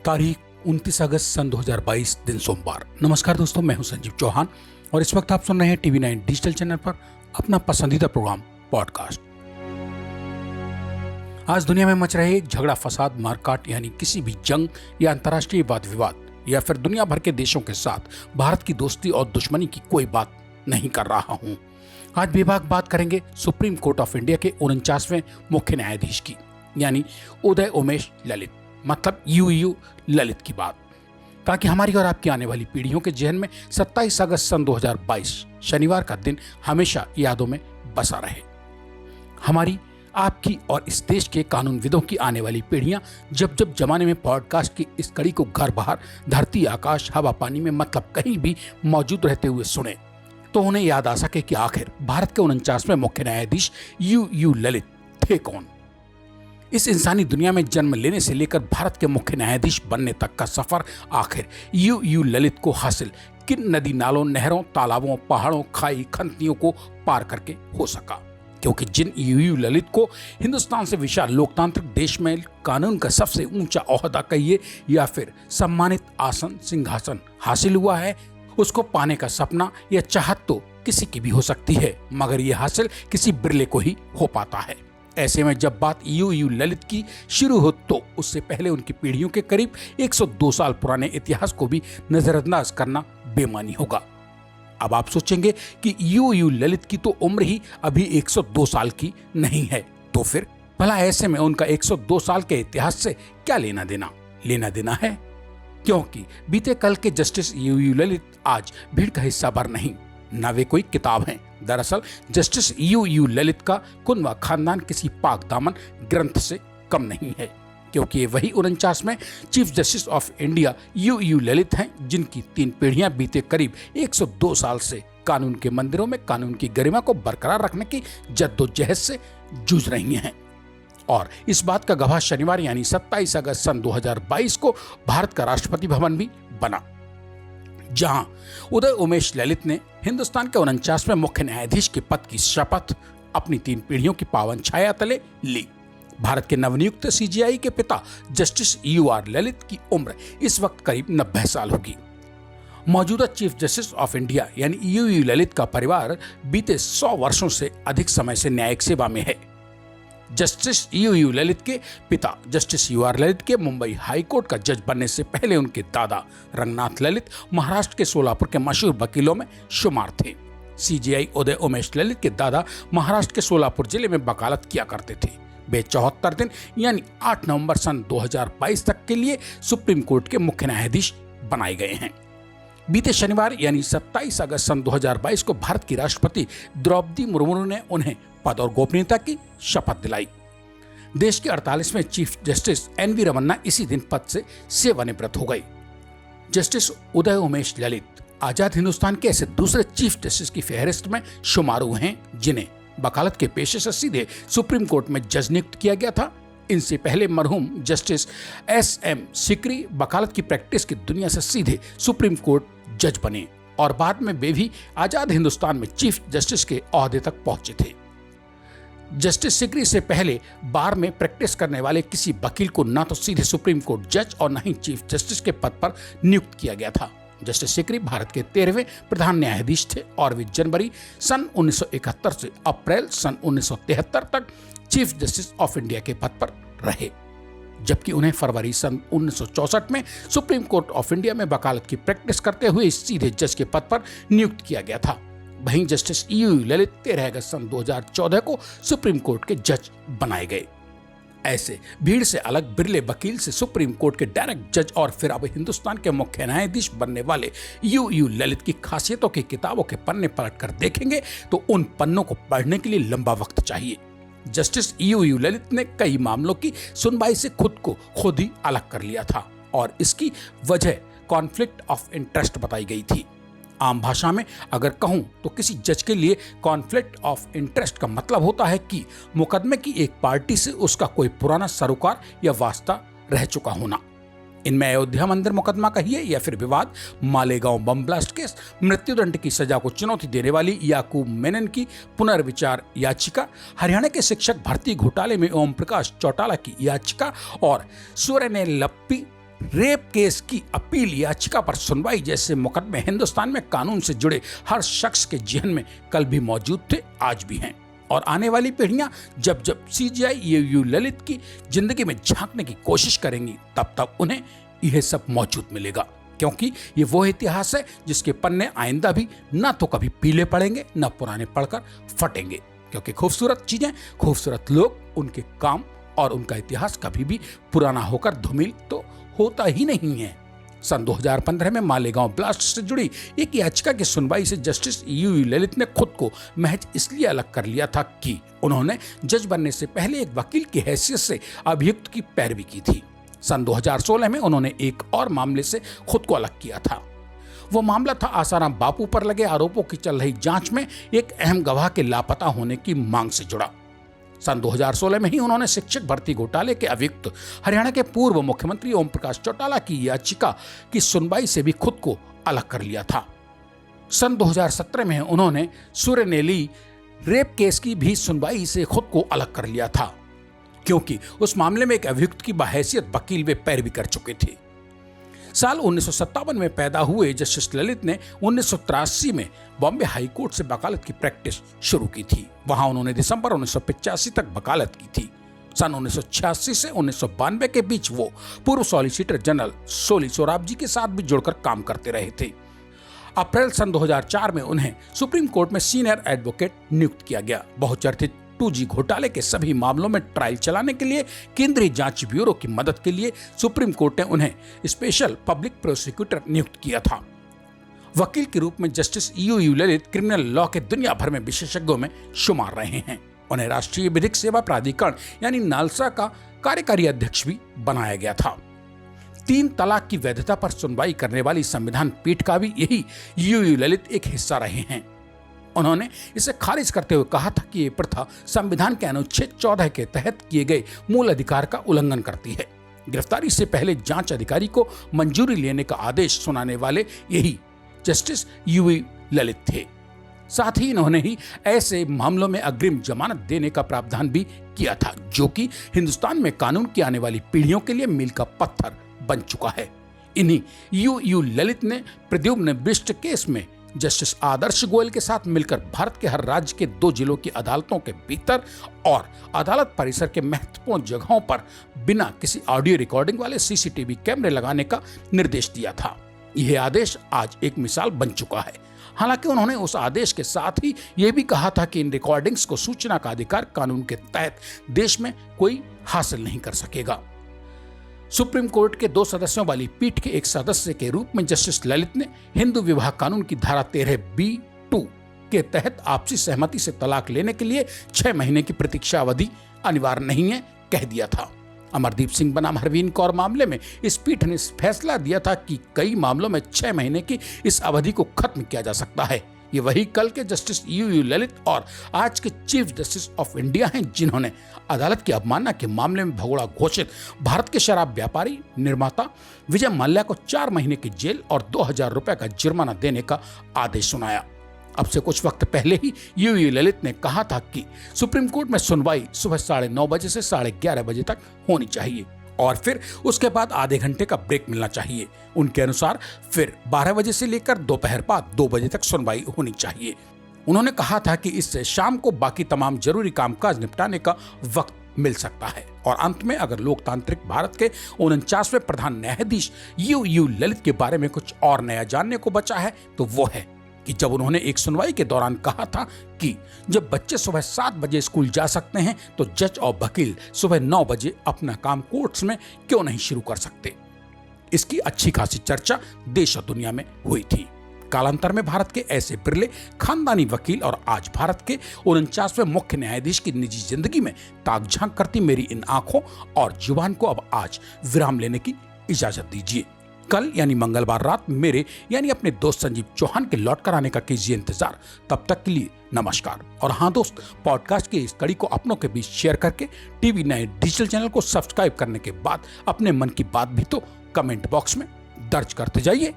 तारीख 29 अगस्त सन 2022 दिन सोमवार। नमस्कार दोस्तों, मैं हूं संजीव चौहान और इस वक्त आप सुन रहे हैं टीवी 9 डिजिटल चैनल पर अपना पसंदीदा प्रोग्राम पॉडकास्ट। आज दुनिया में मच रहे झगड़ा, फसाद, मारकाट यानी किसी भी जंग या अंतर्राष्ट्रीय वाद विवाद या फिर दुनिया भर के देशों के साथ भारत की दोस्ती और दुश्मनी की कोई बात नहीं कर रहा हूं। आज बेबाक बात करेंगे सुप्रीम कोर्ट ऑफ इंडिया के 49वें मुख्य न्यायाधीश की, यानी उदय उमेश ललित, मतलब यूयू ललित की बात, ताकि हमारी और आपकी आने वाली पीढ़ियों के जहन में 27 अगस्त सन 2022 शनिवार का दिन हमेशा यादों में बसा रहे। हमारी, आपकी और इस देश के कानूनविदों की आने वाली पीढ़ियां जब जब जमाने में पॉडकास्ट की इस कड़ी को घर बाहर, धरती आकाश, हवा पानी में, मतलब कहीं भी मौजूद रहते हुए सुने तो उन्हें याद आ सके कि आखिर भारत के 49वें मुख्य न्यायाधीश यूयू ललित थे कौन। इस इंसानी दुनिया में जन्म लेने से लेकर भारत के मुख्य न्यायाधीश बनने तक का सफर आखिर यूयू ललित को हासिल किन नदी नालों, नहरों, तालाबों, पहाड़ों, खाई, खंतियों को पार करके हो सका, क्योंकि जिन यूयू ललित को हिंदुस्तान से विशाल लोकतांत्रिक देश में कानून का सबसे ऊंचा ओहदा कहिए या फिर सम्मानित आसन, सिंहासन हासिल हुआ है, उसको पाने का सपना या चाहत तो किसी की भी हो सकती है, मगर यह हासिल किसी बिरले को ही हो पाता है। ऐसे में जब बात यूयू ललित की शुरू हो तो उससे पहले उनकी पीढ़ियों के करीब 102 साल पुराने इतिहास को भी नजरअंदाज करना बेमानी होगा। अब आप सोचेंगे कि यूयू ललित की तो उम्र ही अभी 102 साल की नहीं है, तो फिर भला ऐसे में उनका 102 साल के इतिहास से क्या लेना देना है, क्योंकि बीते कल के जस्टिस यूयू ललित आज भीड़ का हिस्सा भर नहीं, न वे कोई किताब हैं। दरअसल जस्टिस यूयू ललित का कुनवा खानदान किसी पाक दामन ग्रंथ से कम नहीं है, क्योंकि ये वही 49वें chief justice of India UU Lalit हैं जिनकी 3 पीढ़ियां बीते करीब 102 साल से कानून के मंदिरों में कानून की गरिमा को बरकरार रखने की जद्दोजहद से जूझ रही हैं। और इस बात का गवाह शनिवार यानी 27 अगस्त सन 2022 को भारत का राष्ट्रपति भवन भी बना, जहां उदय उमेश ललित ने हिंदुस्तान के 49वें मुख्य न्यायाधीश के पद की शपथ अपनी 3 पीढ़ियों की पावन छाया तले ली। भारत के नवनियुक्त सीजेआई के पिता जस्टिस यूआर ललित की उम्र इस वक्त करीब 90 साल होगी। मौजूदा चीफ जस्टिस ऑफ इंडिया यानी यूयू ललित का परिवार बीते 100 वर्षों से अधिक समय से न्यायिक सेवा में है। जस्टिस यूयू ललित के पिता जस्टिस यूआर ललित के मुंबई हाई कोर्ट का जज बनने से पहले उनके दादा रंगनाथ ललित महाराष्ट्र के सोलापुर के मशहूर वकीलों में शुमार थे। सीजेआई उदय उमेश ललित के दादा महाराष्ट्र के सोलापुर जिले में वकालत किया करते थे। वे 74 दिन यानी 8 नवंबर सन 2022 तक के लिए सुप्रीम कोर्ट के मुख्य न्यायाधीश बनाए गए हैं। बीते शनिवार यानी 27 अगस्त सन 2022 को भारत की राष्ट्रपति द्रौपदी मुर्मू ने उन्हें पद और गोपनीयता की शपथ दिलाई। देश के 48वें चीफ जस्टिस एनवी रमन्ना इसी दिन पद से सेवानिवृत्त हो गए। जस्टिस उदय उमेश ललित आजाद हिंदुस्तान के ऐसे दूसरे चीफ जस्टिस की फहरिस्त में शुमार हुए हैं जिन्हें वकालत के पेशे से सीधे सुप्रीम कोर्ट में जज नियुक्त किया गया था। इनसे पहले मरहूम जस्टिस एसएम सिकरी वकालत की प्रैक्टिस की दुनिया से सीधे सुप्रीम कोर्ट जज बने और बाद में वे भी आजाद हिंदुस्तान में चीफ जस्टिस के ओहदे तक पहुंचे थे। जस्टिस सिकरी से पहले बार में प्रैक्टिस करने वाले किसी वकील को न तो सीधे सुप्रीम कोर्ट जज और न ही चीफ जस्टिस के पद पर नियुक्त किया गया था। जस्टिस सिकरी भारत के 13वें प्रधान न्यायाधीश थे और वे जनवरी सन 1971 से अप्रैल सन 1973 तक चीफ जस्टिस ऑफ इंडिया के पद पर रहे, जबकि उन्हें फरवरी सन 1964 में सुप्रीम कोर्ट ऑफ इंडिया में वकालत की प्रैक्टिस करते हुए सीधे जज के पद पर नियुक्त किया गया था। वहीं जस्टिस यूयू ललित 13 अगस्त सन 2014 को सुप्रीम कोर्ट के जज बनाए गए। ऐसे भीड़ से अलग बिरले वकील से सुप्रीम कोर्ट के डायरेक्ट जज और फिर अब हिंदुस्तान के मुख्य न्यायाधीश बनने वाले यूयू ललित की खासियतों की किताबों के पन्ने पलटकर देखेंगे तो उन पन्नों को पढ़ने के लिए लंबा वक्त चाहिए। जस्टिस यूयू ललित ने कई मामलों की सुनवाई से खुद ही अलग कर लिया था और इसकी वजह कॉन्फ्लिक्ट ऑफ इंटरेस्ट बताई गई थी। आम भाषा में अगर कहूं तो किसी जज के लिए कॉन्फ्लिक्ट ऑफ इंटरेस्ट का मतलब होता है कि मुकदमे की एक पार्टी से उसका कोई पुराना सरोकार या वास्ता रह चुका होना। इनमें अयोध्या मंदिर मुकदमा कहिए या फिर विवाद मालेगांव बम ब्लास्ट केस, मृत्युदंड की सजा को चुनौती देने वाली याकूब मेनन की पुनर्विचार याचिका, हरियाणा के शिक्षक भर्ती घोटाले में ओम प्रकाश चौटाला की याचिका और सूर्यनेलप्पी रेप केस की अपील याचिका पर सुनवाई जैसे मुकदमे हिंदुस्तान में कानून से जुड़े हर शख्स के जहन में कल भी मौजूद थे, आज भी हैं। और आने वाली पीढ़ियां जब जब सीजीआई यूयू ललित की जिंदगी में झांकने की कोशिश करेंगी, तब तक उन्हें यह सब मौजूद मिलेगा, क्योंकि ये वो इतिहास है जिसके पन्ने आइंदा भी ना तो कभी पीले पड़ेंगे, ना पुराने पड़कर फटेंगे। क्योंकि खूबसूरत चीजें, खूबसूरत लोग, उनके काम और उनका इतिहास कभी भी पुराना होकर धूमिल तो होता ही नहीं है। सन 2015 में मालेगांव ब्लास्ट से जुड़ी एक याचिका की सुनवाई से जस्टिस यूयू ललित ने खुद को महज इसलिए अलग कर लिया था कि उन्होंने जज बनने से पहले एक वकील की हैसियत से अभियुक्त की पैरवी की थी। सन 2016 में उन्होंने एक और मामले से खुद को अलग किया था। वो मामला था आसाराम बापू पर लगे आरोपों की चल रही जांच में एक अहम गवाह के लापता होने की मांग से जुड़ा। सन 2016 में ही उन्होंने शिक्षक भर्ती घोटाले के अभियुक्त हरियाणा के पूर्व मुख्यमंत्री ओम प्रकाश चौटाला की याचिका की सुनवाई से भी खुद को अलग कर लिया था। सन 2017 में उन्होंने सुरेनेली रेप केस की भी सुनवाई से खुद को अलग कर लिया था, क्योंकि उस मामले में एक अभियुक्त की बहैसियत वकील वे पैरवी कर चुके थे। साल 1957 में पैदा हुए जस्टिस ललित ने 1983 में बॉम्बे हाई कोर्ट से वकालत की प्रैक्टिस शुरू की थी। वहां उन्होंने दिसंबर 1985 तक वकालत की थी। सन 1986 से 1992 के बीच वो पूर्व सॉलिसिटर जनरल सोली सोराबजी के साथ भी जुड़कर काम करते रहे थे। अप्रैल सन 2004 में उन्हें सुप्रीम कोर्ट में सीनियर एडवोकेट नियुक्त किया गया। बहुचर्चित 2G घोटाले के सभी मामलों में ट्रायल चलाने के लिए केंद्रीय जांच ब्यूरो की मदद के लिए सुप्रीम कोर्ट ने उन्हें स्पेशल पब्लिक प्रोसिक्यूटर नियुक्त किया था। वकील के रूप में justice UU Lalit criminal law के दुनिया भर में विशेषज्ञों में शुमार रहे हैं। उन्हें राष्ट्रीय विधिक सेवा प्राधिकरण यानी नालसा का कार्यकारी अध्यक्ष भी बनाया गया था। 3 तलाक की वैधता पर सुनवाई करने वाली संविधान पीठ का भी यही यूयू ललित एक हिस्सा रहे हैं। उन्होंने इसे खारिज करते हुए कहा था कि ये प्रथा संविधान के अनुच्छेद 14 के तहत किए गए मूल अधिकार का उल्लंघन करती है। गिरफ्तारी से पहले जांच अधिकारी को मंजूरी लेने का आदेश सुनाने वाले यही जस्टिस यूयू ललित थे। साथ ही इन्होंने ही ऐसे मामलों में अग्रिम जमानत देने का प्रावधान भी किया था, जो कि हिंदुस्तान में कानून की आने वाली पीढ़ियों के लिए मील का पत्थर बन चुका है। इन्हीं यूयू ललित ने प्रद्युम्न बिष्ट केस में जस्टिस आदर्श गोयल के साथ मिलकर भारत के हर राज्य के 2 जिलों की अदालतों के भीतर और अदालत परिसर के महत्वपूर्ण जगहों पर बिना किसी ऑडियो रिकॉर्डिंग वाले सीसीटीवी कैमरे लगाने का निर्देश दिया था। यह आदेश आज एक मिसाल बन चुका है। हालांकि उन्होंने उस आदेश के साथ ही यह भी कहा था कि इन रिकॉर्डिंग्स को सूचना का अधिकार कानून के तहत देश में कोई हासिल नहीं कर सकेगा। सुप्रीम कोर्ट के 2 सदस्यों वाली पीठ के एक सदस्य के रूप में जस्टिस ललित ने हिंदू विवाह कानून की धारा 13B(2) के तहत आपसी सहमति से तलाक लेने के लिए 6 महीने की प्रतीक्षा अवधि अनिवार्य नहीं है कह दिया था। अमरदीप सिंह बनाम हरवीन कौर मामले में इस पीठ ने फैसला दिया था कि कई मामलों में 6 महीने की इस अवधि को खत्म किया जा सकता है। ये वही कल के जस्टिस यूयू ललित और आज के चीफ जस्टिस ऑफ इंडिया हैं, जिन्होंने अदालत की अवमानना के मामले में भगोड़ा घोषित भारत के शराब व्यापारी निर्माता विजय माल्या को 4 महीने की जेल और 2000 रुपए का जुर्माना देने का आदेश सुनाया। अब से कुछ वक्त पहले ही यूयू ललित ने कहा था कि सुप्रीम कोर्ट में सुनवाई सुबह 9:30 बजे से 11:30 बजे तक होनी चाहिए और फिर उसके बाद आधे घंटे का ब्रेक मिलना चाहिए। उनके अनुसार फिर 12 बजे से लेकर दोपहर बाद 2 बजे तक सुनवाई होनी चाहिए। उन्होंने कहा था कि इससे शाम को बाकी तमाम जरूरी कामकाज निपटाने का वक्त मिल सकता है। और अंत में अगर लोकतांत्रिक भारत के 49वें प्रधान न्यायाधीश यूयू ललित के बारे में कुछ और नया जानने को बचा है तो वो है कि जब उन्होंने एक सुनवाई के दौरान कहा था कि जब बच्चे सुबह 7 बजे स्कूल जा सकते हैं तो जज और वकील सुबह 9 बजे अपना काम कोर्ट्स में क्यों नहीं शुरू कर सकते। इसकी अच्छी खासी चर्चा देश और दुनिया में हुई थी। कालांतर में भारत के ऐसे बिरले खानदानी वकील और आज भारत के 49वें मुख्य न्यायाधीश की निजी जिंदगी में ताक झांक करती मेरी इन आंखों और जुबान को अब आज विराम लेने की इजाजत दीजिए। कल यानी मंगलवार रात मेरे यानी अपने दोस्त संजीव चौहान के लौट कर आने का कीजिए इंतजार। तब तक के लिए नमस्कार। और हाँ दोस्त, पॉडकास्ट की इस कड़ी को अपनों के बीच शेयर करके टीवी 9 डिजिटल चैनल को सब्सक्राइब करने के बाद अपने मन की बात भी तो कमेंट बॉक्स में दर्ज करते जाइए।